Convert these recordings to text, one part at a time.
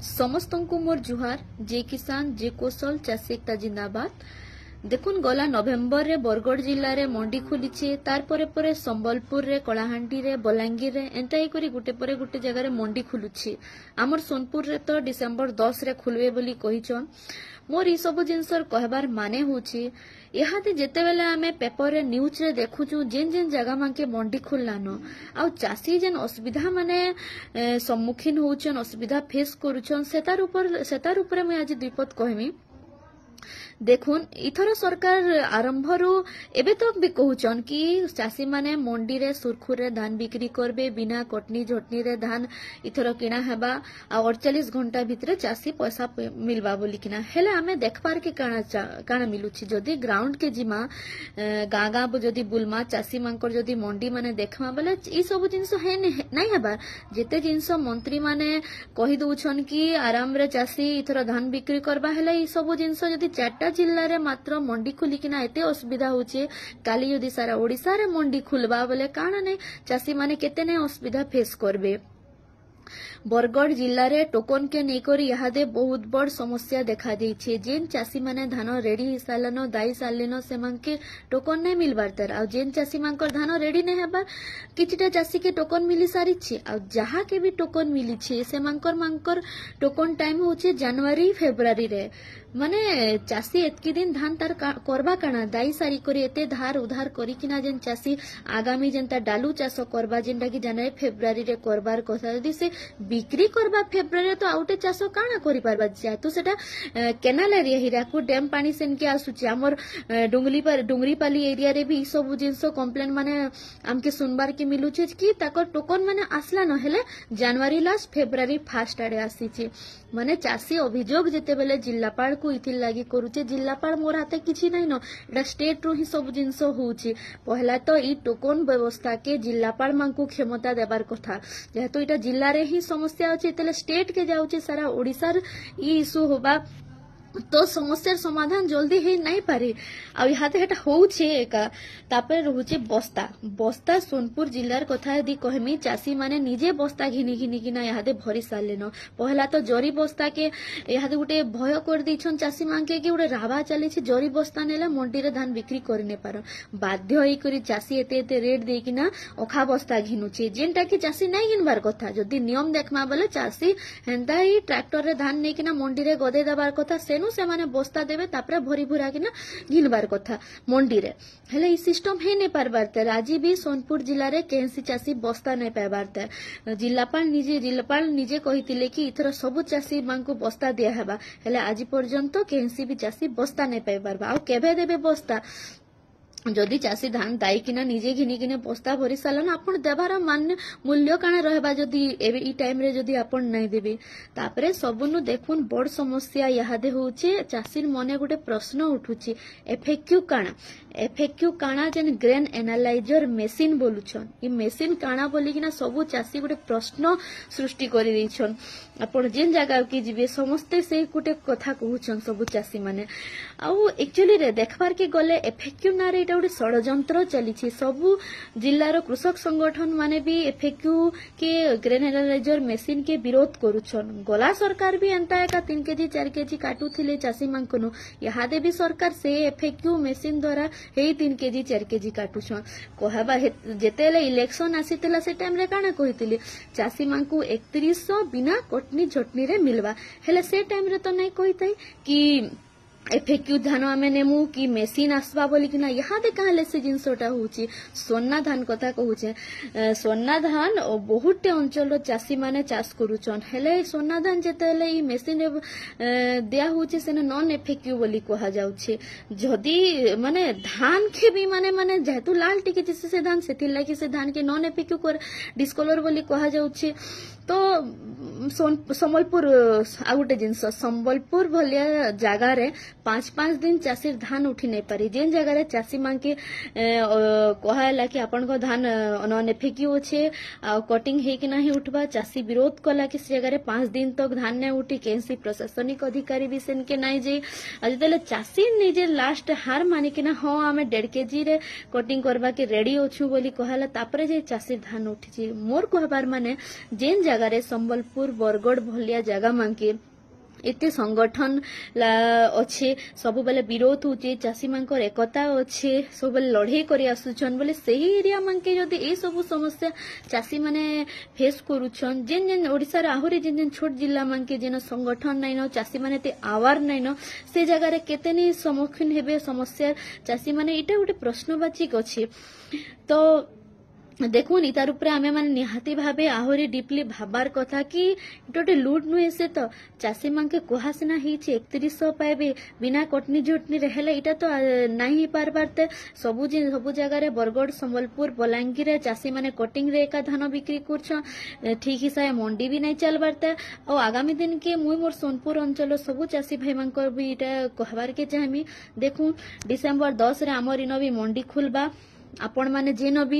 समस्तंकु मोर जुहार जे किसान जे कौशल चाषी एकता जिंदाबाद। देखुन गला नवेम्बर रे बरगढ़ जिल्ला रे मंडी खुली तार परे परे संबलपुर रे कलाहांडी रे बलांगीर रे एंता ही करी गुटे परे गुटे जगह रे मंडी खुलुछि। आमर सोनपुर रे तो डिसेंबर 10 रे खुलवे बोली कहिछन। मोर ई सब जिनसर कहबार माने होछि इहाते जेते बेले आमे पेपर रे न्यूज रे देखुछु जेन जेन जगह मांके मंडी खुल्लानो आ चासी जेन असुविधा माने सम्मुखीन होछन असुविधा फेस करूछन सेतार ऊपर मैं आज द्विपद कहमी। देखुन इथर सरकार आरंभरू एबे तक भी कहउछन कि चासी माने मंडी रे सुरखुर रे धान बिक्री करबे बिना कटनी झटनी रे धान इथर किना हेबा आ 48 घंटा भितरे चासी पैसा मिलबा बोली किना हेले आमे देखबार के काना मिलुछि जदी ग्राउंड के जिमा गाँ गाँ जदी बुलमा चासी मांकर जदी मंडी माने देखमा बेले ई सब जिंस है नै हेबा जेते जिंस मंत्री माने कहि दउछन कि आराम रे चासी इथर धान बिक्री करबा हेले ई सब जिंस जदी चारटा जिल्ला रे मात्र मंडी खुलिकिना एते असुविधा होचे काली यदि सारा ओडिसा रे मंडी खुलबा बोले काना नै चासी माने केते नै असुविधा फेस करबे। बरगढ़ जिल्ला रे टोकन के नेकरी इहादे बहुत बड़ समस्या देखा देइछे जेन चासी माने धान रेडी हिसालन दाई सालेन सेमांके टोकन नै मिलबार तर आ जेन चासी मांकर धान रेडी नै हेबार किछटा चासी के टोकन मिली सारिछि आ जहा के भी टोकन मिली छे सेमांकर टोकन टाइम होचे जनवरी फेब्रुआरी रे माने चासी एतकी दिन धान तार करबा काना दाई सारी करी एते धार उधार करी किना जेन चासी आगामी जेनता डालू चाष करबा जेनटा कि जनवरी फेब्रुआरी रे करबार कथा यदि से बिक्री करबा फेब्रुआरी तो आउटे चाष काना करि पारबा जेतु सेटा केनाल एरिया हिराकू डैम पानी सेन के आसुची हमर डुंगरीपाली एरिया रे भी सब जिंस कंप्लेन माने हमके सुनबार के मिलुचे कि ताकर टोकन माने आसला न हेले जनवरी लास्ट फेब्रुआरी फर्स्ट आडे आसीची माने चासी अभियोग जेते बेले जिल्लापाल को इथिल लागी करूचे जिल्लापाल मोर हाते किछि नै न एटा स्टेट रो ही सब जिंस होउची पहला तो ई टोकन व्यवस्था के जिल्लापाल मांकू क्षमता देबार कथा जेहेतु एटा जिल्ला रे ही समस्या अछि तेले स्टेट के जाउचे सारा ओडिसा ई इशू होबा तो समस्या समाधान जल्दी हे नहीं पारे आ इहाते हेटा होउछे एका तापर रहउचे बस्ता सोनपुर जिल्लार कथा यदि कहमी चासी माने निजे बस्ता घिनी किना इहाते भरी सालेन पहला तो जरी बस्ता के इहाते गुटे भय कर दैछन चासी मांके कि गुटे राबा चली छे जरी बस्ता नेला मंडी रे धान बिक्री कर ने पार बाध्य होई करी चासी एते रेट दे किना अखा बस्ता घिनुचे जेनटा कि चासी नै घिनबार कथा जदी नियम देखमा बेले चासी हेंदा ही ट्रैक्टर रे धान नै किना मंडी रे गदे दबार कथा से माने बस्ता देवे तापरे भरी भुरा किना घिनबार कथा मंडी रे हेले ई सिस्टम हे नै पारबार त राजी भी सोनपुर जिल्ला रे केनसी चासी बस्ता नै पाबार त जिल्लापाल निजे कहितिले कि इथर सब चासी मांकू बस्ता दिया हेबा हेले आज पर्यंत केनसी भी चासी बस्ता नै पाइबार आ केबे देबे बस्ता जदि चासी धान दाई किना निजे घिनी किने बस्ता भरी सालन आपण देबार मान मूल्य काना रहबा जदि एबे ई टाइम रे जदि आपण नै देबे तापरे सबनु देखुन बड़ समस्या यादे होचे चासी मने गुटे प्रश्न उठुची एफएक्यू काना जेन ग्रेन एनालाइजर मशीन बोलुछन ई मशीन काना बोली किना सब चासी गुटे प्रश्न सृष्टि करि दैछन आपण जेन जगह के जिबे समस्त से गुटे कथा कहउछन सब चासी माने आ एक्चुअली रे देखबार के गले एफएक्यू ना रे गोटे षड़यंत्र चली सबू जिल्लार कृषक संगठन माने भी एफएक्यू के ग्रेन एनालाइजर मशीन के विरोध करुछन गला सरकार भी एंता एका 3 केजी 4 केजी काटुथिले चासी मांकनु यहादे भी सरकार से एफएक्यू मशीन द्वारा हे 3 केजी 4 केजी काटुछन कहबा जेतेले इलेक्शन आसीतला से टाइम रे काना कहितिले चासी मांकू 3100 बिना कटनी झटनी रे मिलबा हेले से टाइम रे तो नै कहितै कि एफएक्यू धान आमे नेमु कि मेसिन आसबा बोली किना यहाँ दे कहले से जिनसटा होची सोना धान कथा कहूचे सोना धान बहुते अंचल चासी माने चाष करूचन हेले सोना धान जेतेले ई मेसिन दिया होची सेने नॉन एफएक्यू बोली कहा जाउछे जदी माने धान के भी माने जेतु लाल टिके जिसे से धान सेथिल लागी से धान के नॉन एफएक्यू कर डिस्कलर बोली कहा जाउछे तो संबलपुर आ गोटे जिनस संबलपुर भलिया जगार 5 दिन चाषी धान उठी नहीं पारी जेन जगह चाषी मान के कहला कि आपण धान अने फेंकी अच्छे कटिंग है कि नहीं उठवा चाषी विरोध कला कि से जगह 5 दिन तक धान नहीं उठी कैसी प्रशासनिक अधिकारी भी सेन के नहीं जाई आज तेल चाषी निजे लास्ट हार मानिकिना हाँ आम 1.5 kg रे कटिंग करवा के रेडी अच्छु बोली कहला तापरे जे चाषी धान उठी मोर कहबार माने जेन जगह संबलपुर बरगढ़ भलिया जगह मांके एते संगठन अच्छे सब बेले विरोध होचे चाषी मानकर एकता अच्छे सब बेले लड़ाई करी आसुछन बोले सही एरिया मानके जदि ए सब समस्या चाषी माने फेस करूछन जेन जेन ओडिसा रे आहुरी जेन जेन छोट जिल्ला मानके जेन संगठन नाइनो चाषी माने ते आवार नाइनो से जगह रे केतेनी सम्मुखीन हेबे समस्या चाषी माने इटा गोटे प्रश्नवाचिक अच्छे तो देखुन इतार उपरे आमे माने निहाती भाबे आहुरी डीपली भाबार कथा कि गोटे लुट नुहे से तो चाषी मान के कुहा सिना हिचे 3100 पाइबे बिना कटनी झुटनी रहेले इटा तो नाही पारबारते सबु जगह रे बरगढ़ संबलपुर बलांगीर चाषी माने कटिंग रे एका धान बिक्री करछ ठीक हिसाब मंडी भी नहीं चलबारते और आगामी दिन के मुई मोर सोनपुर अंचल सबु चाषी भाई मानकर भी इटा कहबार के चाहमी देखु डिसेंबर 10 रे हमर इनो भी मंडी खुलबा आपण माने जेन भी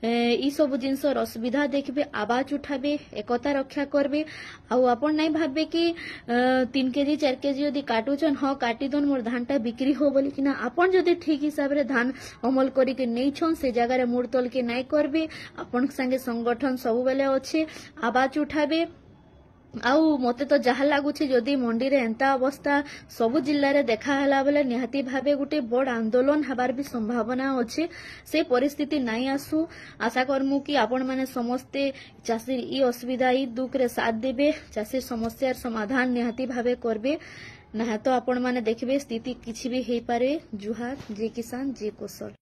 ई सब जिनस असुविधा देखबे आवाज उठाबे एकता रक्षा करबे आउ आपण नहीं भाबे कि 3 kg 4 kg यदि काटुचन हाँ काटी दोन मोर धानटा बिक्री हो बोली कि ना आपण जदि ठीक हिसाब रे धान अमल करी के नहीं छन से जगह रे मुड़ तल के नहीं करबे आपण संगे संगठन सब बेले अच्छे आवाज उठाबे आउ मते तो जहा लागुछि जदि मंडी रे एंता अवस्था सबु जिल्ला रे देखा हला बेले निहाती भाबे गुटे बड़ आंदोलन हबार भी संभावना अछि से परिस्थिति नहीं आसु आशा करमु कि आपण माने समस्ते चाषी ई असुविधा ई दुख रे साथ देबे चाषी समस्यार समाधान निहाती भाबे करबे ना तो आपण माने देखबे स्थिति किछि भी हेई पारे जुहार जे किसान जे कौशल।